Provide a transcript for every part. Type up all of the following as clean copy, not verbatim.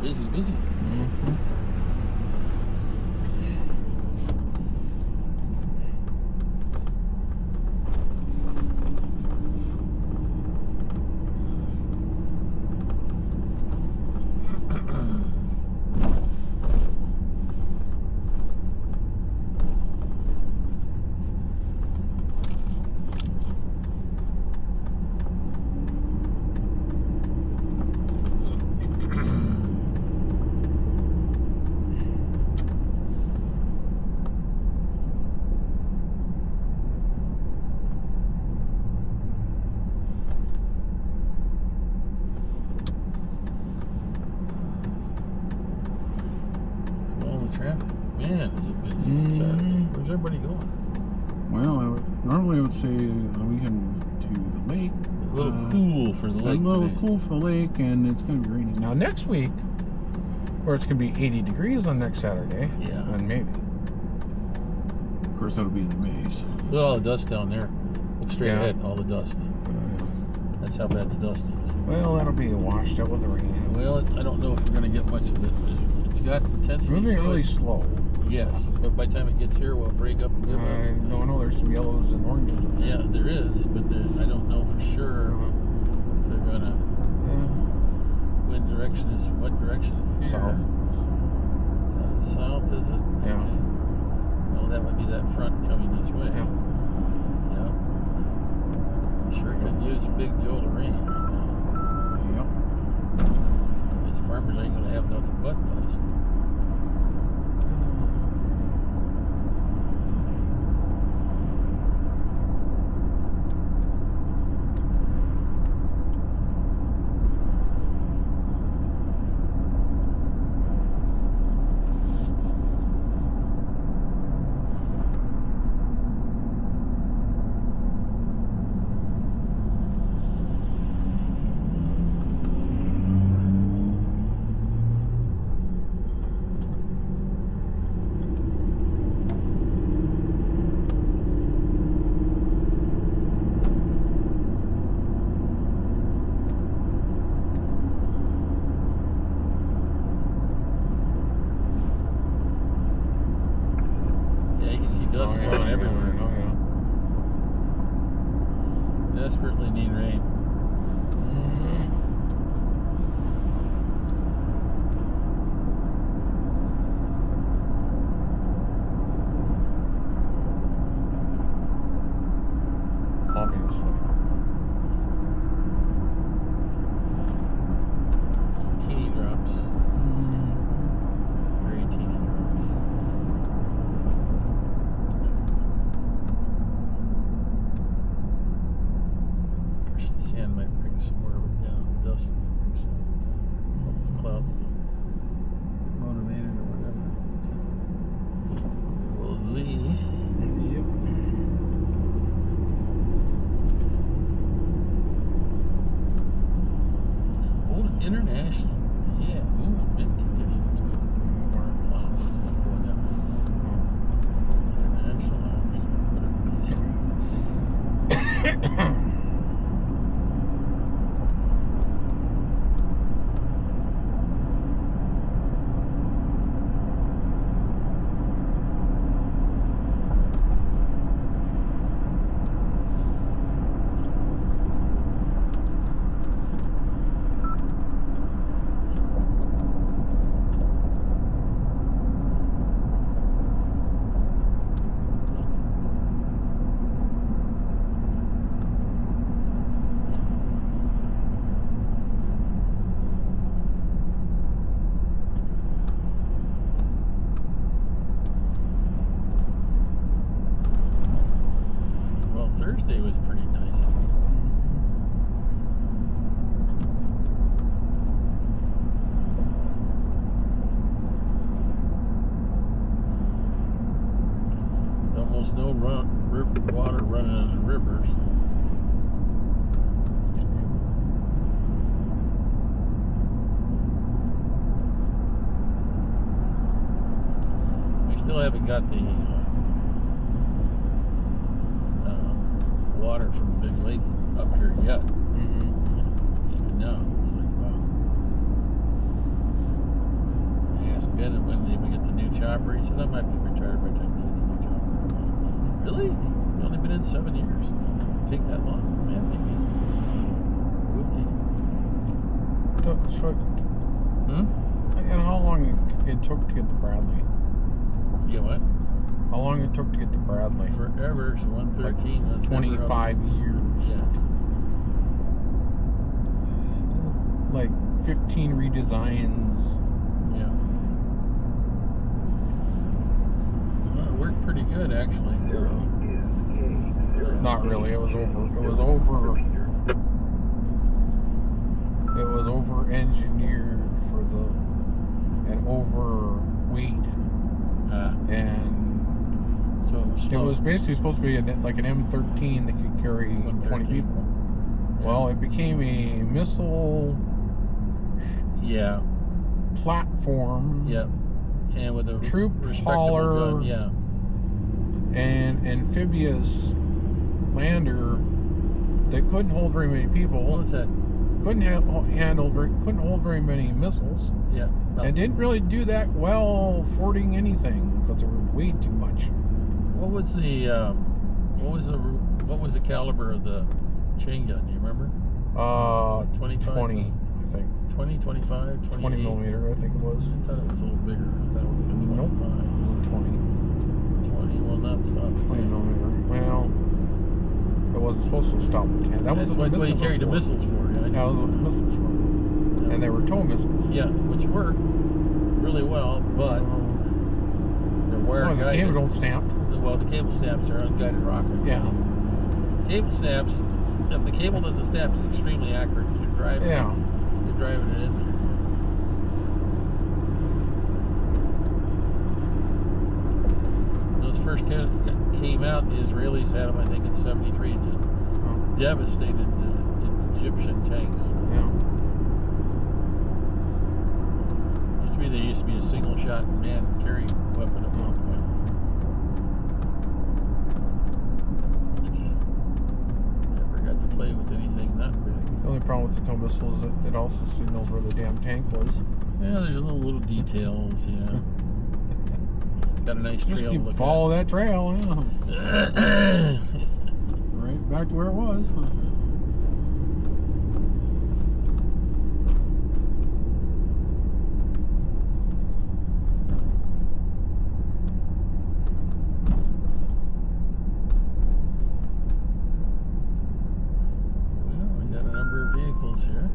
Busy. Mm-hmm. Traffic. Man, is it busy on Saturday? Where's everybody going? Well, normally I would say we can to the lake. A little cool for the lake. A little cool for the lake, and it's going to be raining. Now, next week, where it's going to be 80 degrees on next Saturday, and maybe. Of course, that'll be in May. So. Look at all the dust down there. Look straight ahead, all the dust. That's how bad the dust is. Well, that'll be washed out with the rain. Well, I don't know if we're going to get much of it. It's got intensity. Moving really slow. Yes, but by the time it gets here, we'll break up and give up. I don't know. There's some yellows and oranges. Yeah, there is, but I don't know for sure if they're going to. What direction is it? South. South, is it? Yeah. Okay. Well, that would be that front coming this way. Yeah. Sure could use a big jolt of rain right now. Yep. These farmers ain't going to have nothing but dust. Dust blowing everywhere. Desperately need rain. Obviously. Teeny drops. Very teeny drops. Sand might bring some more of it down. Dust might bring some of it down. Hope the clouds don't get motivated or whatever. We'll see. Yep. Old International. Yeah, ooh, mint condition too. Wow, it's not going that way. International, what a beast. Thursday was pretty nice. Almost no water running in the rivers. We still haven't got the water from the big lake up here yet. Even now, it's like, wow. Ben, when they get the new chopper, he said I might be retired by the time they get the new chopper. Really? You've only been in 7 years. Take that long? Yeah, maybe. And how long it took to get the Bradley? Yeah, what? How long it took to get the Bradley? Forever. So 113. Like 25 years. Yes. Like 15 redesigns. Yeah. Well, it worked pretty good, actually. Not really. It was over engineered for and overweight. And so it was basically supposed to be like an M13 that could carry 20 people. Yeah. Well, it became a missile platform. Yeah. And with a troop hauler. Gun. Yeah. And amphibious lander that couldn't hold very many people. What was that? Couldn't hold very many missiles. Yeah. No. And didn't really do that well fording anything because there were way too much. What was the caliber of the chain gun? Do you remember? 25, 20, I think. 20, 25, 20 millimeter, I think it was. I thought it was a little bigger. I thought it was like a 25. Nope. It was 20. 20 will not stop. 20 millimeter. Well, it wasn't supposed to stop the 10. That's what you carried the missiles for, right? Yeah, that was what the missiles were. Yeah. And they were tow missiles. Yeah, which worked really well, but they're wire guided. The cable don't stamp. Well, the cable snaps are unguided rocket. Yeah. Cable snaps. If the cable doesn't snap, it's extremely accurate. You're driving. Yeah. You're driving it in there. Those first came out, the Israelis had them, I think, in '73, and just devastated the Egyptian tanks. Yeah. There used to be a single shot man carrying weapon at one point. Never got to play with anything that big. The only problem with the tow missile is that it also signals where the damn tank was. Yeah, there's just little details, yeah. Got a nice trail to look at. Follow that trail, yeah. Right back to where it was. Here.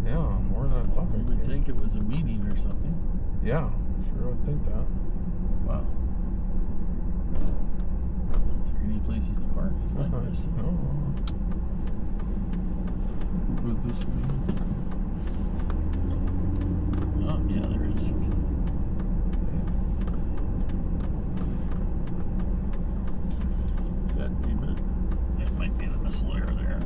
Yeah, more than I thought. You would think it was a meeting or something. Yeah, sure would think that. Wow. Is there any places to park? Is my question. No. With this one. Oh, yeah, there is. Is that the bit? That might be the missile layer there.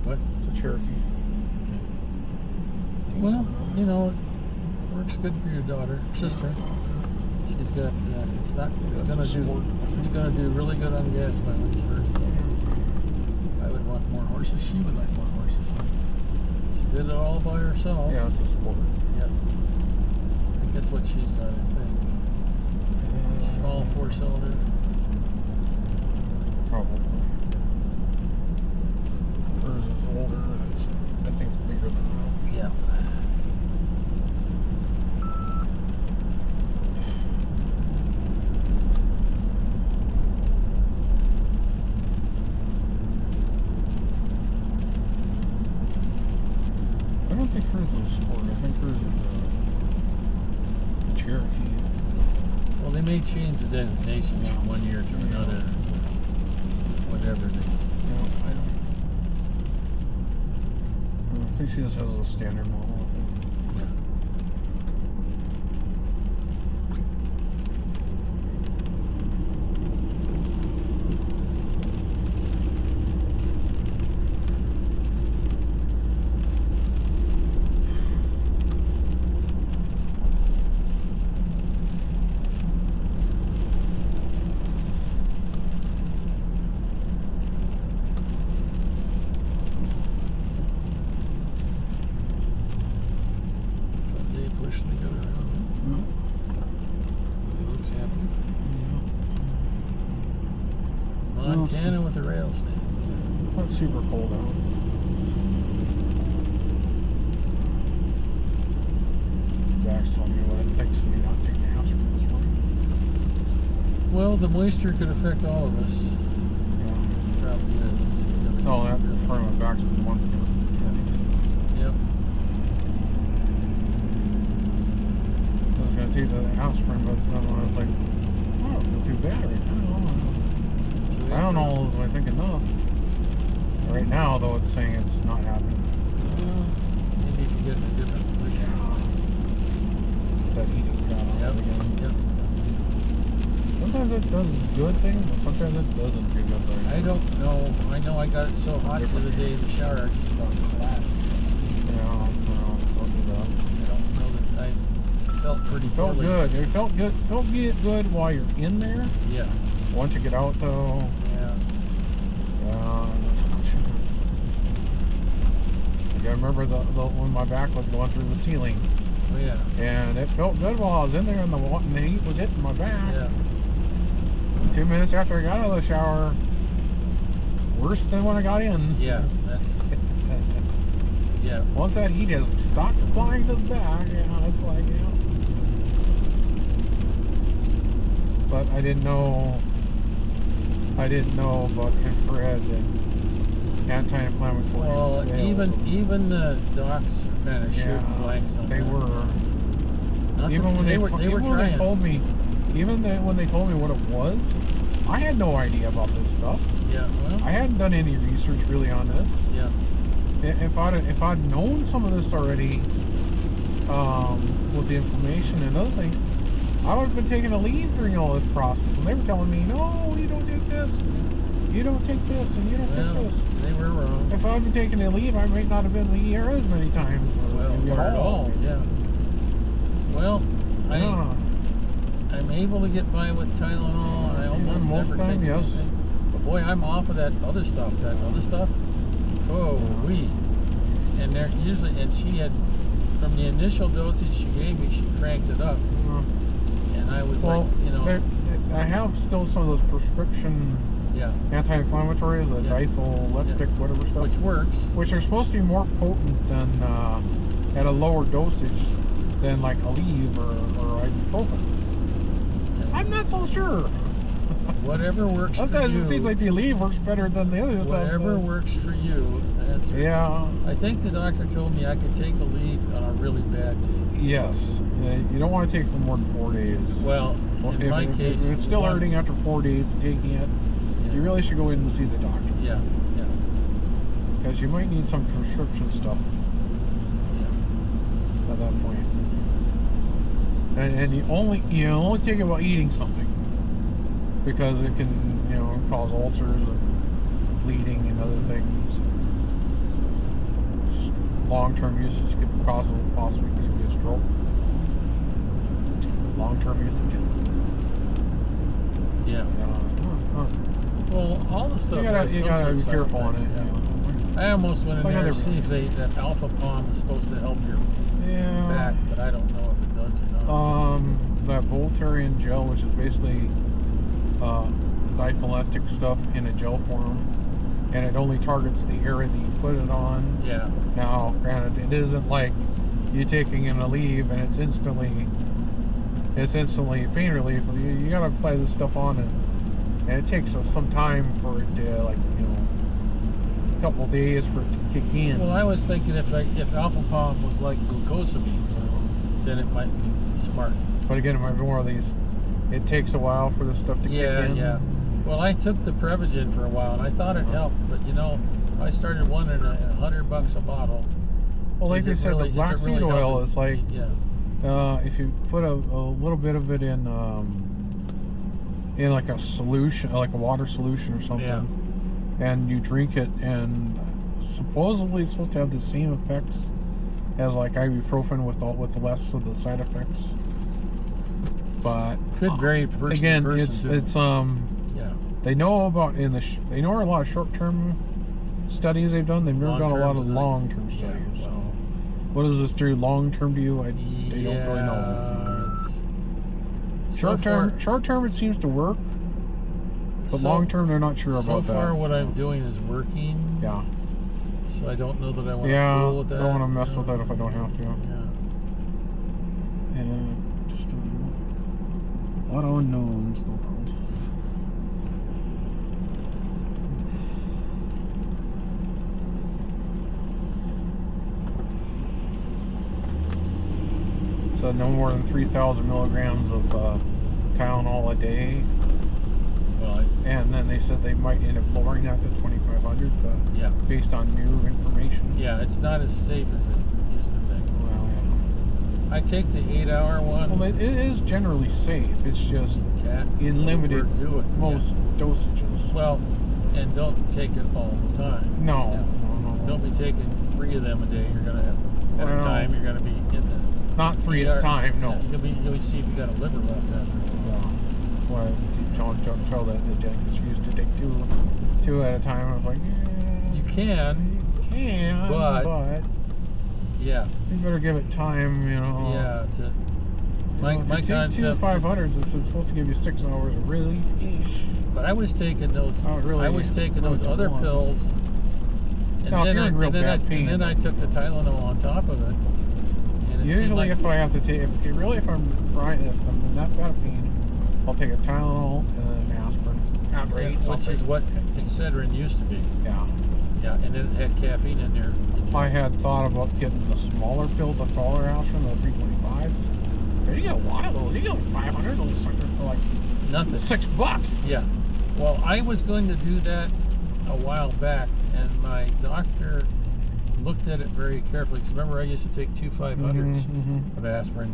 What? It's a Cherokee. Well, you know, it works good for your daughter, sister. She's got. It's gonna do really good on gas mileage. Hers does. I would want more horses. She would like more horses. She did it all by herself. Yeah, it's a sport. Yep. I think that's what she's got. I think. Small 4-cylinder. Probably. Hers is older, and I think it's bigger than that. Yep. I don't think hers is a sport. I think hers is a Cherokee. Well, they may change the designations from one year to another. Whatever they. No, I think she just has a standard model, I think. Pushing to get around. He looks happy. Montana with the rattlesnake. Not super cold out. Dax told me what it thinks of me not taking the house from this morning. Well, the moisture could affect all of us. Yeah. Probably is. Oh, that part of my back's been one for Yep. I was going to take the aspirin, but then I was like, oh, I don't feel too bad right now. I don't know, was I think enough. Right now, though, it's saying it's not happening. Well, maybe if you get in a different position. That eating Yep. again. Yep. Sometimes it does good things, but sometimes it doesn't do good things. I don't know. I know I got it so hot the other day in the shower, I just about collapsed. Yeah, no, don't do that. I don't know that I felt pretty Felt poorly. good. It felt good while you're in there. Yeah. Once you get out, though, Yeah. that's not true. You gotta remember the when my back was going through the ceiling, Oh, yeah. and it felt good while I was in there, and the heat was hitting my back. Yeah. 2 minutes after I got out of the shower, worse than when I got in. Yes, that's. Yeah. Once that heat has stopped applying to the back, it's like, But I didn't know about infrared and anti-inflammatory. Well, even the docs are kind of shooting blanks on they that. were. Not Even when they were trying. when they told me what it was, I had no idea about this stuff. Yeah. Well. I hadn't done any research really on this. Yeah. If I'd known some of this already, with the inflammation and other things, I would have been taking a lead during all this process. And they were telling me, no, you don't take this, you don't take this, and you don't take this. They were wrong. If I'd been taking a leave, I might not have been in the ER as many times. Or at all. Yeah. Well, I'm able to get by with Tylenol, and I almost most never time, take yes. anything. But boy, I'm off of that other stuff. Oh, wee. And they're usually, and she had, from the initial dosage she gave me, she cranked it up. And I was I have still some of those prescription anti-inflammatories, the dipholeptic, whatever stuff. Which works. Which are supposed to be more potent than, at a lower dosage than like Aleve or ibuprofen. Okay. I'm not so sure. Whatever works for you. Sometimes it seems like the Aleve works better than the other stuff. Whatever works for you is the answer. Yeah. I think the doctor told me I could take Aleve on a really bad day. Yes. You don't want to take it for more than 4 days. Well, in my case... If it's still hurting after 4 days of taking it, you really should go in and see the doctor. Yeah. Because you might need some prescription stuff at that point. And you only take it while eating something, because it can cause ulcers and bleeding and other things. long-term usage could possibly give you a stroke. Long-term usage. Yeah. Well, all the stuff. You gotta be careful on it. Yeah. I almost went in there to see if that alpha palm was supposed to help your back, but I don't know if it does or not. That Voltaren gel, which is basically diphyletic stuff in a gel form, and it only targets the area that you put it on. Yeah. Now, granted, it isn't like you taking in a leave and it's instantly pain relief. You gotta apply this stuff on, and it takes some time for it to, like, you know, a couple of days for it to kick in. Well, I was thinking if alpha palm was like glucosamine, then it might be smart. But again, it might be more of these. It takes a while for this stuff to kick in. Yeah. Well, I took the Prevagen for a while, and I thought it helped, but you know, I started wondering $100 a bottle. Well, like they said, the black seed oil is like, if you put a little bit of it in like a solution, like a water solution or something, and you drink it, and supposedly it's supposed to have the same effects as like ibuprofen with less of the side effects. But could vary person again, to person it's they know about they know a lot of short-term studies they've done. They've never done a lot of long-term studies. So what does this do long-term to you? They don't really know. Short-term it seems to work, but long-term they're not sure about that. So far, what I'm doing is working. Yeah. So I don't know that I want to fool with that. I don't want to mess with that if I don't have to. Yeah. And just a lot of unknowns in the world. So no more than 3,000 milligrams of Tylenol a day. Well, and then they said they might end up lowering that to 2,500, based on new information. Yeah, it's not as safe as it used to think. Well, yeah. I take the 8-hour one. Well, it is generally safe. It's just in limited dosages. Well, and don't take it all the time. No. Don't be taking 3 of them a day. You're gonna have at a time. You're gonna be in the not 3 at a time. No. You'll see if you got a liver left after. Well, I keep tell that the Jenkins used to take two at a time. I was like, you can, but you better give it time, you know. Yeah. My concept. 500s. It's supposed to give you 6 hours of relief. But I was taking those. I was taking those other pills. And then I took the Tylenol on top of it. Usually, if I'm that bad of pain, I'll take a Tylenol and an aspirin. Which is what Excedrin used to be. Yeah. Yeah, and it had caffeine in there. I had thought about getting the smaller pill, the taller aspirin, the 325s. You get a lot of those. You get like 500 of those suckers for like nothing. $6. Yeah. Well, I was going to do that a while back, and my doctor looked at it very carefully. Because remember, I used to take 2 500s of aspirin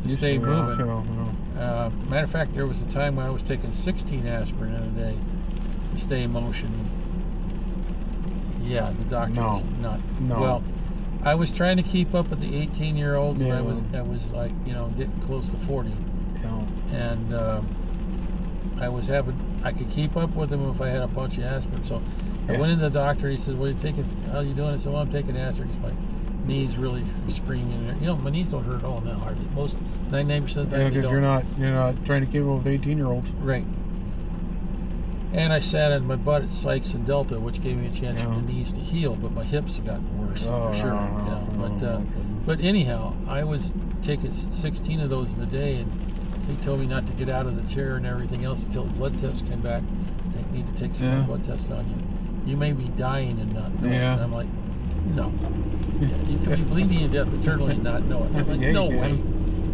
to stay moving. Matter of fact, there was a time when I was taking 16 aspirin in a day to stay in motion. Yeah, the doctor was not. No. Well, I was trying to keep up with the 18-year-olds, and I was like, getting close to 40. Yeah. And I could keep up with them if I had a bunch of aspirin. So I went in the doctor. He said, "What are you taking? How are you doing?" I said, "Well, I'm taking aspirin. My knees really screaming. My knees don't hurt at all now, hardly. Most 99% of the time. Yeah, because you're not trying to keep up with 18-year-olds. Right. And I sat on my butt at Sykes and Delta, which gave me a chance for my knees to heal, but my hips have gotten worse for sure. But anyhow, I was taking 16 of those in a day, and he told me not to get out of the chair and everything else until blood tests came back. They need to take some more blood tests on you. You may be dying and not know it. And I'm like, no. You could be bleeding to death eternally and not know it. I'm like, no way.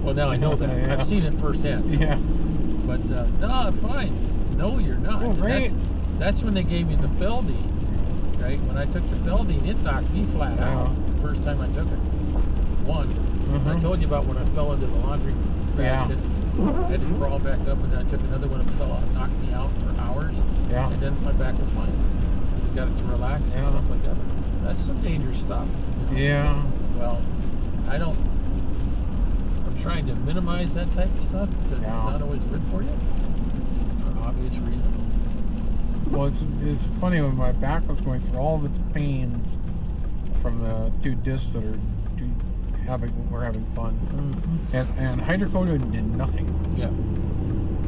Well, now I know that. I've seen it firsthand. Yeah. But, no, I'm fine. No, you're not. Oh, right. That's when they gave me the Feldine, right? When I took the Feldine, it knocked me flat out the first time I took it. I told you about when I fell into the laundry basket. I had to crawl back up, and then I took another one and fell out, knocked me out for hours. Yeah. And then my back was fine. you got it to relax and stuff like that. That's some dangerous stuff. You know? Yeah. Well, I'm trying to minimize that type of stuff because it's not always good for you for obvious reasons. Well, it's funny when my back was going through all of its pains from the 2 discs that were having fun, and hydrocodone did nothing. Yeah.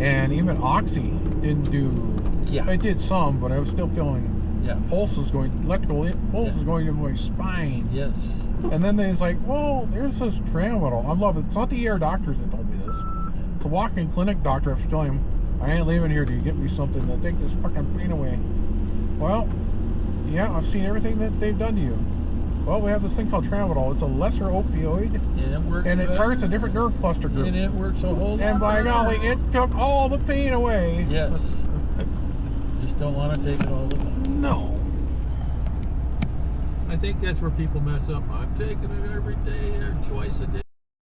And even Oxy didn't do. Yeah. It did some, but I was still feeling. Yeah. Electrical pulses going to my spine. Yes. And then they's like, well, there's this tramadol. I love it. It's not the ear doctors that told me this. It's a walk-in clinic doctor. I was telling him, I ain't leaving here till you get me something to take this fucking pain away. Well, yeah, I've seen everything that they've done to you. Well, we have this thing called tramadol. It's a lesser opioid. And it works. And it better. targets a different nerve cluster group. And it works a whole lot. And by better. golly, it took all the pain away. Yes. Just don't want to take it all the time. No. I think that's where people mess up. I'm taking it every day or twice a day.